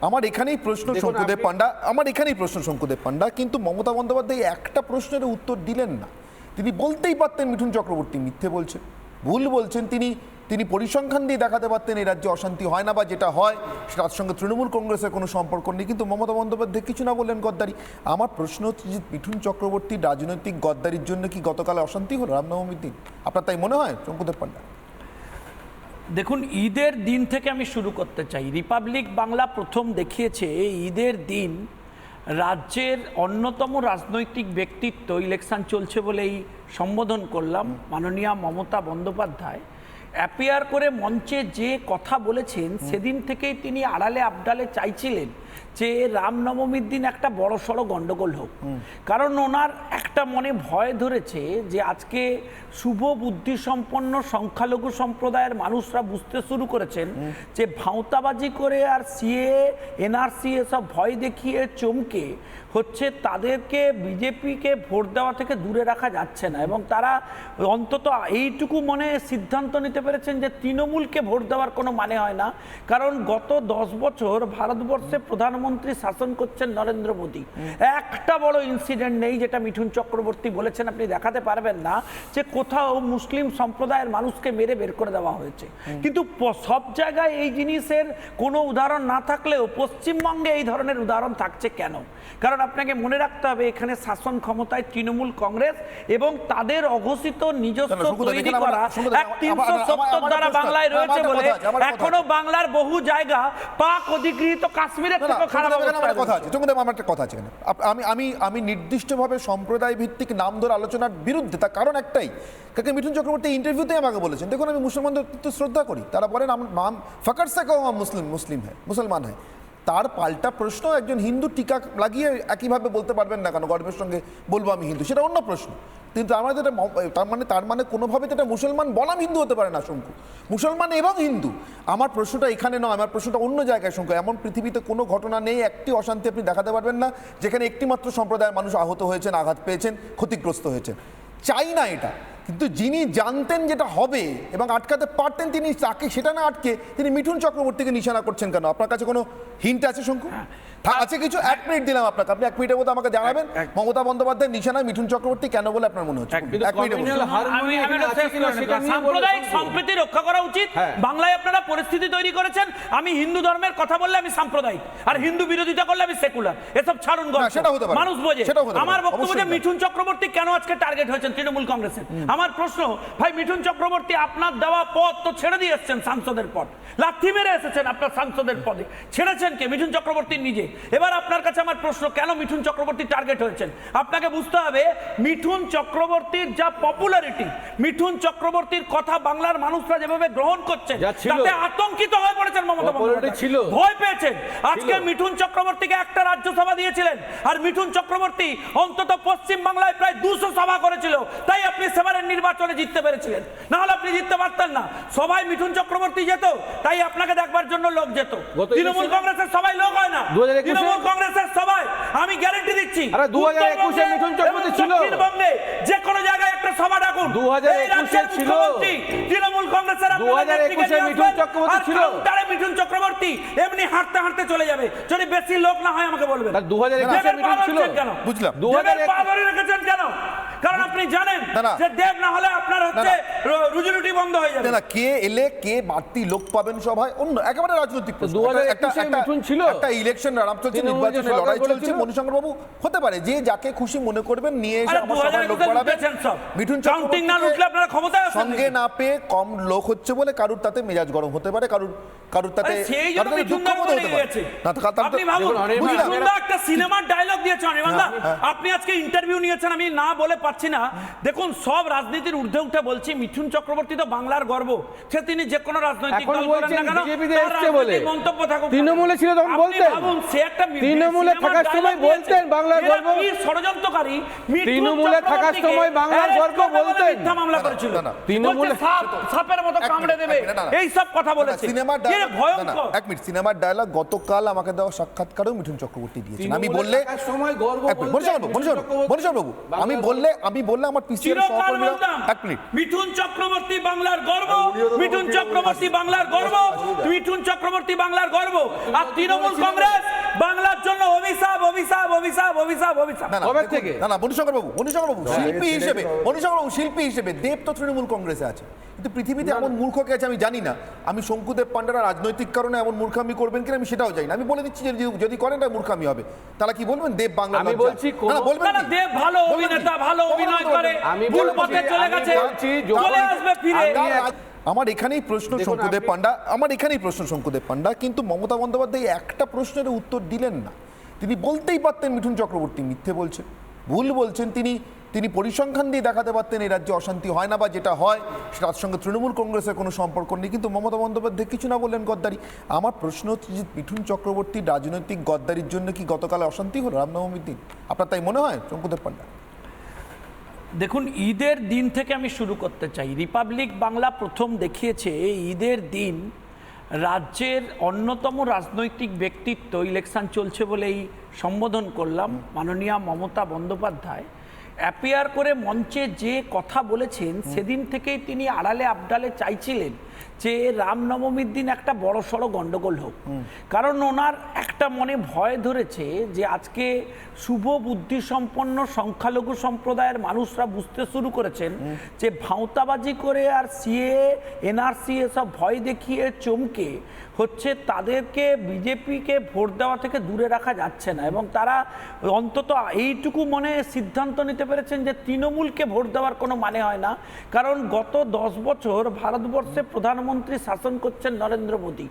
আমার এখানেই প্রশ্ন শঙ্কুদেব পান্ডা, শঙ্কুদেব পান্ডা, কিন্তু মমতা বন্দ্যোপাধ্যায় একটা প্রশ্নের উত্তর দিলেন না। তিনি বলতেই পারতেন মিঠুন চক্রবর্তী মিথ্যে বলছেন, ভুল বলছেন, তিনি পরিসংখ্যান দিয়ে দেখাতে পারতেন এই রাজ্যে অশান্তি হয় না, বা যেটা হয় তার সঙ্গে তৃণমূল কংগ্রেসের কোনো সম্পর্ক নেই, কিন্তু মমতা বন্দ্যোপাধ্যায় কিছু না বললেন গদ্দারি। আমার প্রশ্ন হচ্ছে যে মিঠুন চক্রবর্তীর রাজনৈতিক গদ্দারির জন্য কি গতকাল অশান্তি হলো রামনবমীর দিন? আপনার তাই মনে হয় শঙ্কুদেব পান্ডা? দেখুন, ঈদের দিন থেকে আমি শুরু করতে চাই। রিপাবলিক বাংলা প্রথম দেখিয়েছে ঈদের দিন রাজ্যের অন্যতম রাজনৈতিক ব্যক্তিত্ব, ইলেকশন চলছে বলেই সম্বোধন করলাম, মাননীয়া মমতা বন্দ্যোপাধ্যায় অ্যাপিয়ার করে মঞ্চে যে কথা বলেছেন, সেদিন থেকেই তিনি আড়ালে আবডালে চাইছিলেন যে রামনবমীর দিন একটা বড়সড় গন্ডগোল হোক। কারণ ওনার একটা মনে ভয় ধরেছে যে আজকে শুভ বুদ্ধিসম্পন্ন সংখ্যালঘু সম্প্রদায়ের মানুষরা বুঝতে শুরু করেছেন যে ভাঁওতাবাজি করে আর সিএ এনআরসি এসব ভয় দেখিয়ে চমকে হচ্ছে তাদেরকে বিজেপিকে ভোট দেওয়া থেকে দূরে রাখা যাচ্ছে না, এবং তারা অন্তত এইটুকু মনে সিদ্ধান্ত নিতে পেরেছেন যে তৃণমূলকে ভোট দেওয়ার কোনো মানে হয় না। কারণ গত 10 বছর ভারতবর্ষে প্রধানমন্ত্রী শাসন করছেন নরেন্দ্র মোদী, একটা বড় ইনসিডেন্ট নেই যেটা মিঠুন চক্রবর্তী বলেছেন আপনি দেখাতে পারবেন না যে কোথাও মুসলিম সম্প্রদায়ের মানুষকে মেরে বের করে দেওয়া হয়েছে। কিন্তু সব জায়গায় এই জিনিসের কোনো উদাহরণ না থাকলেও পশ্চিমবঙ্গে এই ধরনের উদাহরণ থাকছে কেন? কারণ আপনাকে মনে রাখতে হবে এখানে শাসন ক্ষমতায় তৃণমূল কংগ্রেস এবং তাদের অঘোষিত নিজস্ব তৈরি করা এক 370 ধারা বাংলায় রয়েছে বলে এখনো বাংলার বহু জায়গা পাক অধিকৃত কাশ্মীরের থেকে খারাপ কথা আছে। আমার একটা কথা আছে, আমি নির্দিষ্টভাবে সম্প্রদায় ভিত্তিক নাম ধরে আলোচনার বিরুদ্ধে। তার কারণ একটাই, কাকে মিঠুন চক্রবর্তী ইন্টারভিউতে আমাকে বলেছেন, দেখুন আমি মুসলমানদের শ্রদ্ধা করি, তারা বলেন ফকর সে কও মুসলমান হ্যাঁ। তার পাল্টা প্রশ্ন একজন হিন্দু টিকা লাগিয়ে একইভাবে বলতে পারবেন না কেন, গর্বের সঙ্গে বলবো আমি হিন্দু, সেটা অন্য প্রশ্ন। কিন্তু আমাদের তার মানে কোনোভাবে তো এটা মুসলমান বনাম হিন্দু হতে পারে না শঙ্কু, মুসলমান এবং হিন্দু। আমার প্রশ্নটা এখানে নয়, আমার প্রশ্নটা অন্য জায়গায় শঙ্কু। এমন পৃথিবীতে কোনো ঘটনা নেই, একটি অশান্তি আপনি দেখাতে পারবেন না যেখানে একটিমাত্র সম্প্রদায়ের মানুষ আহত হয়েছেন, আঘাত পেয়েছেন, ক্ষতিগ্রস্ত হয়েছেন। চাই না এটা, কিন্তু যিনি জানতেন যেটা হবে এবং আটকাতে পারতেন, তিনি তাকে সেটা না আটকে তিনি মিঠুন চক্রবর্তীকে নিশানা করছেন কেন? আপনার কাছে কোনো হিন্ট আছে শঙ্কু? আছে কিছু? 1 মিনিট দিলাম আপনাকে, আপনি 1 মিনিটের মধ্যে আমাকে জানাবেন মমতা বন্দ্যোপাধ্যায়ের নিশানা মিঠুন চক্রবর্তী কেন বলে আপনার মনে হচ্ছে? সাম্প্রদায়িক সম্প্রীতি রক্ষা করা উচিত। বাংলায় আপনারা পরিস্থিতি তৈরি করেছেন, আমি হিন্দু ধর্মের কথা বললে আমি সাম্প্রদায়িক, আর হিন্দু বিরোধিতা করলে আমি সেকুলার, এসব ছাড়ুন, মানুষ বোঝে। আমার বক্তব্য যে মিঠুন চক্রবর্তী কেন আজকে টার্গেট হয়েছেন তৃণমূল কংগ্রেসের। আমার প্রশ্ন, ভাই মিঠুন চক্রবর্তী আপনার দেওয়া পদ তো ছেড়ে দিয়ে এসেছেন, সাংসদের পদ লাথি মেরে এসেছেন, আপনার সাংসদের পদে ছেড়েছেন কে? মিঠুন চক্রবর্তী নিজে। এবার আপনার কাছে আমার প্রশ্ন, কেন মিঠুন চক্রবর্তী টার্গেট হয়েছেন? আপনাকে বুঝতে হবে মিঠুন চক্রবর্তীর যা পপুলারিটি, মিঠুন চক্রবর্তীর কথা বাংলার মানুষরা যেভাবে গ্রহণ করছে তাতে আতঙ্কিত হয়ে পড়েছেন মমতা বন্দ্যোপাধ্যায়, ভয় পেয়েছেন। আজকে মিঠুন চক্রবর্তীকে একটা রাজ্যসভা দিয়েছিলেন, আর মিঠুন চক্রবর্তী অন্তত পশ্চিম বাংলায় প্রায় 200 সভা করেছিল, তাই আপনি সেবারের নির্বাচনে জিততে পেরেছিলেন, না হলে আপনি জিততে পারতেন না। সবাই মিঠুন চক্রবর্তী যেত, তাই আপনাকে দেখবার জন্য লোক যেত। তৃণমূল কংগ্রেসের সবাই লোক হয় না, তৃণমূল কংগ্রেসের সবাই, আমি গ্যারান্টি দিচ্ছি 2021 এ মিঠুন চক্রবর্তী ছিল, দক্ষিণবঙ্গে যে কোনো জায়গায় একটা সভা ডাকুন, 2021 এ ছিল তৃণমূল কংগ্রেসের 2021 এ মিঠুন চক্রবর্তী ছিল, তারে মিঠুন চক্রবর্তী এমনি হাঁটতে হাঁটতে চলে যাবে। যদি বেশি লোক না হয় আমাকে বলবেন 2021 এ মিঠুন ছিল কেন? বুঝলাম, 2021 পা ধরে রেখেছেন কেন? কারণ আপনি জানেন যে দেব না হলে আপনার হচ্ছে রুজি রুটি বন্ধ হয়ে যাবে। না, কে এলে কে বাড়তি লোক পাবেন সভায় অন্য একেবারে রাজনৈতিক প্রশ্ন। 2021 এ মিঠুন ছিল, একটা ইলেকশন রাম চলছে, নির্বাচনে লড়াই চলছে, মণিশঙ্কর বাবু হতে পারে যে যাকে খুশি মনে করবেন নিয়ে এসে আমার সভায় লোক বাড়াবেন। মিঠুন চক্রবর্তী না লুটলে আপনারা ক্ষমতায় আছেন, সঙ্গে না পেয়ে কম লোক হচ্ছে বলে কারুর তাতে মেজাজ গরম হতে পারে, কারুর তাতে দুঃখবোধ হতে পারে। আপনি ভাবুন, মিঠুনদা একটা সিনেমার ডায়লগ দিয়েছেন, অনির্বাণদা আপনি আজকে ইন্টারভিউ নিয়েছেন, আমি না বলে পাচ্ছি না। দেখুন, সব রাজনীতির ঊর্ধ্বে উঠে বলছি, মিঠুন চক্রবর্তী তো বাংলার গর্ব, সে তিনি যে কোনো রাজনৈতিক দল করেন না কেন, মন্তব্য থাকুক। তৃণমূলে ছিল তখন বলতেন, ভাবুন সে একটা তৃণমূলে থাকার সময় বলতেন বাংলার গর্ব, ষড়যন্ত্রকারী তৃণমূলে থাকার সময় বাংলার গর্ব বলতেন, মিথ্যা মামলা করেছিল, তৃণমূলে সাপের মতো কামড়ে দেবে, এই সব কথা বলেছে। সিনেমার ডায়লগ, 1 মিনিট, সিনেমার ডায়লগ গতকাল আমাকে দেওয়া সাক্ষাৎকারেও মিঠুন চক্রবর্তী দিয়েছেন। আমি বললে সময় গর্ব, বাবু আমি বললে আমি বললে আমার পিসি এর চিরকাল সহকর্মীরা বলতাম, এক মিনিট মিঠুন চক্রবর্তী বাংলার গর্ব, মিঠুন চক্রবর্তী বাংলার গর্ব, মিঠুন চক্রবর্তী বাংলার গর্ব, আর তৃণমূল কংগ্রেস বাংলার জন্য অভিশাপ অভিশাপ অভিশাপ অভিশাপ অভিশাপ। না, না, কবে দেখুন, থেকে? না মণিশঙ্কর বাবু শিল্পী হিসেবে দেব তো তৃণমূল কংগ্রেসে আছে, কিন্তু পৃথিবীতে এমন মূর্খ কে আছে আমি জানি না। আমি শঙ্কুদেব পান্ডারা রাজনৈতিক কারণে এমন মূর্খামি করবেন কিনা আমি সেটাও জানি না। আমি বলে দিচ্ছি যে যদি করেন এটা মূর্খামি হবে। তাহলে কি বলবেন দেব বাংলা আমি লজ্জা? বলছি কোন- না, বলবেন না, না, কি? দেব ভালো বলবেন কি? অভিনেতা, ভালো অভিনয় করে, আমি ভুল বলছি- পথে চলে আমি গেছে, বলছি যখন- চলে আসবে ফিরে। আমার এখানেই প্রশ্ন দেখুন, শঙ্কুদেব আপনি- পান্ডা, শঙ্কুদেব পান্ডা, কিন্তু মমতা বন্দ্যোপাধ্যায় একটা প্রশ্নের উত্তর দিলেন না। তিনি বলতেই পারতেন মিঠুন চক্রবর্তী মিথ্যে বলছেন, ভুল বলছেন। তিনি পরিসংখ্যান দিয়ে দেখাতে পারতেন এই রাজ্যে অশান্তি হয় না, বা যেটা হয় তার সঙ্গে তৃণমূল কংগ্রেসের কোনো সম্পর্ক নেই, কিন্তু মমতা বন্দ্যোপাধ্যায় কিছু না বললেন গদ্দারি। আমার প্রশ্ন হচ্ছে যে মিঠুন চক্রবর্তীর রাজনৈতিক গদ্দারির জন্য কি গতকালে অশান্তি হলো রামনবমীর দিন? আপনার তাই মনে হয় শঙ্কুদেব পান্ডা? দেখুন, ঈদের দিন থেকে আমি শুরু করতে চাই। রিপাবলিক বাংলা প্রথম দেখিয়েছে ঈদের দিন রাজ্যের অন্যতম রাজনৈতিক ব্যক্তিত্ব, ইলেকশন চলছে বলেই সম্বোধন করলাম, মাননীয়া মমতা বন্দ্যোপাধ্যায় অ্যাপিয়ার করে মঞ্চে যে কথা বলেছেন, সেদিন থেকেই তিনি আড়ালে আবডালে চাইছিলেন যে রামনবমীর দিন একটা বড়সড় গন্ডগোল হোক। কারণ ওনার একটা মনে ভয় ধরেছে যে আজকে শুভ বুদ্ধি সম্পন্ন সংখ্যালঘু সম্প্রদায়ের মানুষরা বুঝতে শুরু করেছেন যে ভাঁওতাবাজি করে আর সিএ এনআরসি এসব ভয় দেখিয়ে চমকে হচ্ছে তাদেরকে বিজেপিকে ভোট দেওয়া থেকে দূরে রাখা যাচ্ছে না, এবং তারা অন্তত এইটুকু মনে সিদ্ধান্ত নিতে পেরেছেন যে তৃণমূলকে ভোট দেওয়ার কোনো মানে হয় না। কারণ গত 10 বছর ভারতবর্ষে প্রধানমন্ত্রী শাসন করছেন নরেন্দ্র মোদী,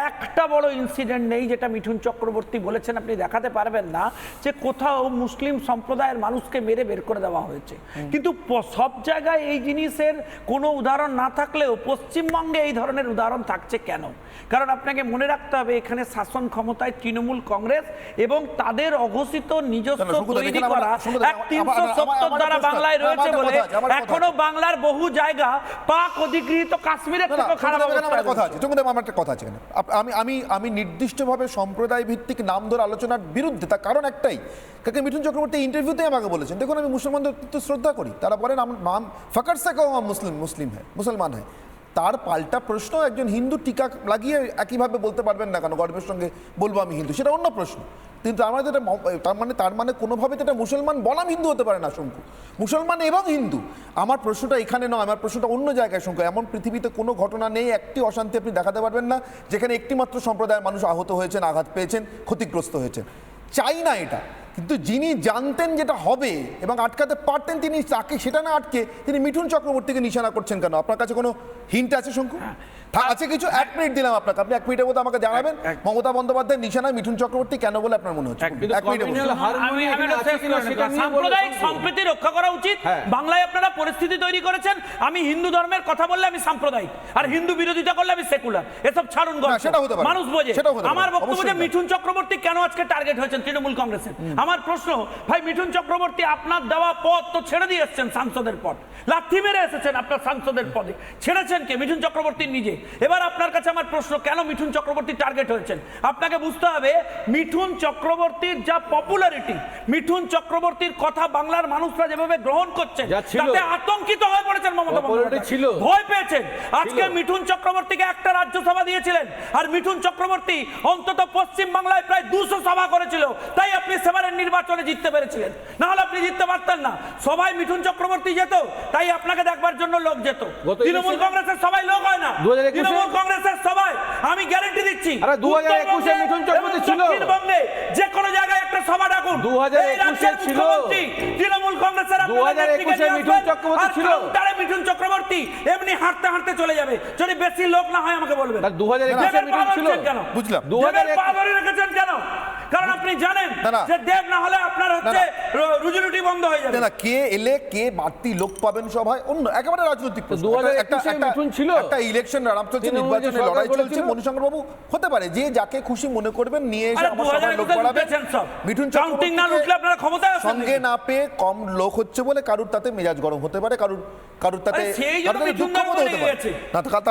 একটা বড় ইনসিডেন্ট নেই যেটা মিঠুন চক্রবর্তী বলেছেন আপনি দেখাতে পারবেন না যে কোথাও মুসলিম সম্প্রদায়ের মানুষকে মেরে বের করে দেওয়া হয়েছে। কিন্তু সব জায়গায় এই জিনিসের কোনো উদাহরণ না থাকলেও পশ্চিমবঙ্গে এই ধরনের উদাহরণ থাকছে কেন? কারণ আপনাকে মনে রাখতে হবে এখানে শাসন ক্ষমতায় তৃণমূল কংগ্রেস, এবং তাদের অঘোষিত নিজস্ব তৈরি করা এক 370 ধারা বাংলায় রয়েছে বলে এখনো বাংলার বহু জায়গা পাক অধিগৃহীত কাশ্মীরের থেকে খারাপ আমার কথা আছে চঙ্কুদেব, আমার একটা কথা আছে এখানে। আমি নির্দিষ্টভাবে সম্প্রদায় ভিত্তিক নাম ধরে আলোচনার বিরুদ্ধে, তার কারণ একটাই, কাকে মিঠুন চক্রবর্তী ইন্টারভিউতেই আমাকে বলেছেন, দেখুন আমি মুসলমানদের তো শ্রদ্ধা করি, তারা বলেন নাম ফকর সে কো মুসলমান হ্যাঁ। তার পাল্টা প্রশ্ন একজন হিন্দু টিকা লাগিয়ে একইভাবে বলতে পারবেন না কেন গর্বের সঙ্গে বলবো আমি হিন্দু, সেটা অন্য প্রশ্ন। কিন্তু তার মানে কোনোভাবে তো এটা মুসলমান বনাম হিন্দু হতে পারে না শঙ্কু, মুসলমান এবং হিন্দু। আমার প্রশ্নটা এখানে নয়, আমার প্রশ্নটা অন্য জায়গায় শঙ্কু। এমন পৃথিবীতে কোনো ঘটনা নেই, একটি অশান্তি আপনি দেখাতে পারবেন না যেখানে একটিমাত্র সম্প্রদায়ের মানুষ আহত হয়েছেন, আঘাত পেয়েছেন, ক্ষতিগ্রস্ত হয়েছেন। চাই না এটা, কিন্তু যিনি জানতেন যেটা হবে এবং আটকাতে পারতেন তিনি তাকে সেটা না আটকে তিনি মিঠুন চক্রবর্তীকে নিশানা করছেন কেন? আপনার কাছে কোনো হিন্ট আছে শঙ্কু? আছে কিছু? 1 মিনিট দিলাম আপনাকে, আপনি 1 মিনিটের মধ্যে আমাকে জানাবেন মমতা বন্দ্যোপাধ্যায়ের নিশানায় মিঠুন চক্রবর্তী কেন বলে আপনার মনে হচ্ছে? 1 মিনিটে বলুন। সাম্প্রদায়িক সম্প্রীতি রক্ষা করা উচিত। বাংলায় আপনারা পরিস্থিতি তৈরি করেছেন, আমি হিন্দু ধর্মের কথা বললে আমি সাম্প্রদায়িক, আর হিন্দু বিরোধিতা করলে আমি সেকুলার, এসব ছাড়ুন গল্প, সেটা হতে পারে, মানুষ বোঝে। সেটাও হতে পারে, আমার বক্তব্য যে অবশ্যই না। মিঠুন চক্রবর্তী কেন আজকে টার্গেট হয়েছেন তৃণমূল কংগ্রেসের, আমার প্রশ্ন, ভাই মিঠুন চক্রবর্তী আপনার দেওয়া পদ তো ছেড়ে দিয়ে এসেছেন, সাংসদের পদ লাথি মেরে এসেছেন, আপনার সাংসদের পদে ছেড়েছেন কে? মিঠুন চক্রবর্তী নিজে। এবার আপনার কাছে আমার প্রশ্ন, কেন মিঠুন চক্রবর্তী টার্গেট হয়েছেন? আপনাকে বুঝতে হবে মিঠুন চক্রবর্তীর যা পপুলারিটি, মিঠুন চক্রবর্তীর কথা বাংলার মানুষরা যেভাবে গ্রহণ করছেন তাতে আতঙ্কিত হয়ে পড়েছেন মমতা বন্দ্যোপাধ্যায়, ভয় পেয়েছেন। আজকে মিঠুন চক্রবর্তীকে একটা রাজ্যসভা দিয়েছিলেন, আর মিঠুন চক্রবর্তী অন্তত পশ্চিম বাংলায় প্রায় 200 সভা করেছিল, তাই আপনি সেবারের নির্বাচনে জিততে পেরেছিলেন, না হলে আপনি জিততে পারতেন না। সবাই মিঠুন চক্রবর্তী যেত, তাই আপনাকে দেখবার জন্য লোক যেত। তৃণমূল কংগ্রেসের সবাই লোক হয় না, তৃণমূল কংগ্রেসের সবাই, আমি গ্যারান্টি দিচ্ছি। আরে 2021 মিঠুন চক্রবর্তী ছিল, দক্ষিণবঙ্গে যে কোনো জায়গায় একটা সভা ডাকুন, 2021 ছিল, তৃণমূল কংগ্রেসের 2021 মিঠুন চক্রবর্তী ছিল, কাউন্টারে মিঠুন চক্রবর্তী এমনি হাঁটতে হাঁটতে চলে যাবে, যদি বেশি লোক না হয় আমাকে বলবেন। 2021 মিঠুন ছিল, কেন বুঝলাম, 2021 পা ধরে রেখেছেন কেন? কারণ আপনি জানেন যে দেব না হলে আপনার হচ্ছে রুজি-রুটি বন্ধ হয়ে যাবে। না, কে এলে কে বাড়তি লোক পাবেন সভায় অন্য একেবারে রাজনৈতিক প্রশ্ন। 2021 মিঠুন ছিল, একটা ইলেকশন রাম চলছে, নির্বাচনের লড়াই চলছে, মণিশঙ্কর বাবু হতে পারে যে যাকে খুশি মনে করবেন নিয়ে এসে আমার সভায় লোক বাড়াবেন। মিঠুন কাউন্টিং না লুটলে আপনারা ক্ষমতায় আসেন সঙ্গে না পেয়ে কম লোক হচ্ছে বলে কারুর তাতে মেজাজ গরম হতে পারে, কারুর তাতে সেই জন্য মিঠুনদা বলে গেছে।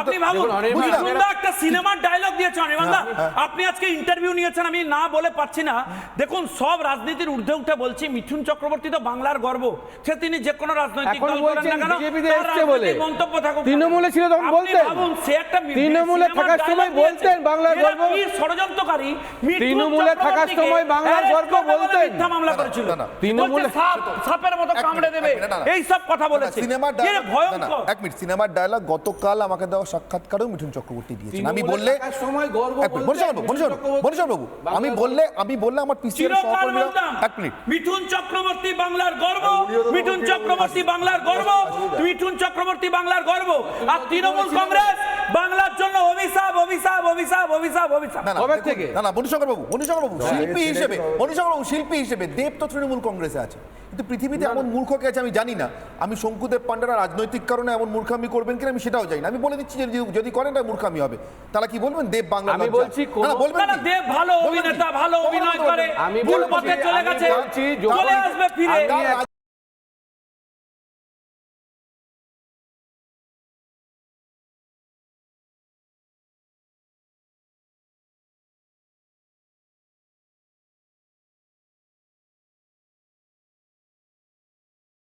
আপনি ভাবুন, মিঠুনদা একটা সিনেমার ডায়লগ দিয়েছেন অনির্বাণদা, আপনি আজকে ইন্টারভিউ নিয়েছেন, আমি না বলে পারছি না। দেখুন, সব রাজনীতির ঊর্ধ্বে উঠে বলছি, মিঠুন চক্রবর্তী তো বাংলার গর্ব। সে তিনি যে কোনো রাজনৈতিক এখন দল করেন বলছেন না কেন, বিজেপিতে তার এসছে বলে। রাজনৈতিক মন্তব্য থাকুক। তৃণমূলে ছিল তখন আপনি বলতেন। ভাবুন, সে একটা তৃণমূলে সিনেমার থাকার সময় dialogue দিয়েছে। বলতেন বাংলার এরা গর্ব। কি ষড়যন্ত্রকারী? মিঠুন তৃণমূলে থাকার চক্রবর্তীকে সময় বাংলার arrest গর্ব করবে বলে বলতেন। মিথ্যা মামলা করেছিল। না, না। তৃণমূলে- বলছে সাপের মতো কামড়ে দেবে, এই সব কথা বলেছে। সিনেমার এ ভয়ঙ্কর। এক মিনিট, সিনেমার ডায়লগ গতকাল আমাকে দেওয়া সাক্ষাৎকারেও মিঠুন চক্রবর্তী দিয়েছেন। আমি তৃণমূলে বললে থাকার সময় গর্ব এক মিনিট, বলতেন মনীষা বাবু, আমি বললে আমার পিসিআর চিরকাল সহকর্মীরা বলতাম, এক মিনিট, মিঠুন চক্রবর্তী বাংলার গর্ব, মিঠুন চক্রবর্তী বাংলার গর্ব, মিঠুন চক্রবর্তী বাংলার গর্ব। আর তৃণমূল কংগ্রেস বাংলার জন্য অভিশাপ, অভিশাপ, অভিশাপ, অভিশাপ, অভিশাপ। না, না, কবে দেখুন, থেকে? না, মনীষা বাবু, শিল্পী হিসেবে দেব তো তৃণমূল কংগ্রেসে আছে, কিন্তু পৃথিবীতে এমন মূর্খ কে আছে আমি জানি না। আমি শঙ্কুদেব পান্ডারা রাজনৈতিক কারণে এমন মূর্খামি করবেন কিনা আমি সেটাও জানি না। আমি বলে দিচ্ছি যে যদি করেন এটা মূর্খামি হবে। তারা কি বলবেন? দেব বাংলা আমি লজ্জা। বলছি কোন- না, না, বলবেন না, না, কি? দেব ভালো বলবেন কি? অভিনেতা, ভালো অভিনয় করে, আমি ভুল বলছি- পথে চলে আমি গেছে, বলছি চলে আসবে ফিরে। আমি